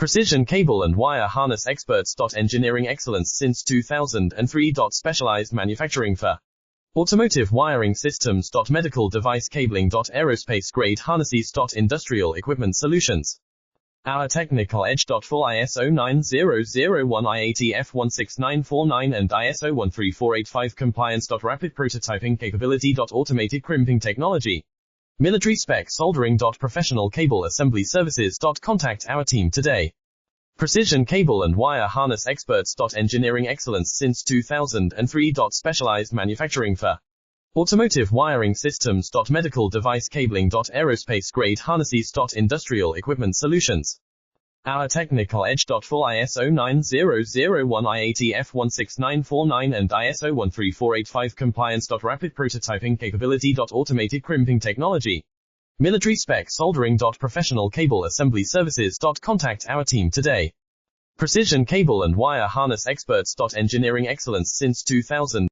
Precision cable and wire harness experts. Engineering excellence since 2003. Specialized manufacturing for automotive wiring systems. Medical device cabling. Aerospace grade harnesses. Industrial equipment solutions. Our technical edge. Full ISO 9001 IATF 16949 and ISO 13485 compliance. Rapid prototyping capability. Automated crimping technology. Military spec soldering. Professional cable assembly services. Contact our team today. Precision cable and wire harness experts. Engineering excellence since 2003. Specialized manufacturing for automotive wiring systems. Medical device cabling. Aerospace grade harnesses. Industrial equipment solutions. Our technical edge. Full ISO 9001 IATF 16949 and ISO 13485 compliance. Rapid prototyping capability. Automated crimping technology. Military spec soldering. Professional cable assembly services. Contact our team today. Precision cable and wire harness experts. Engineering excellence since 2000.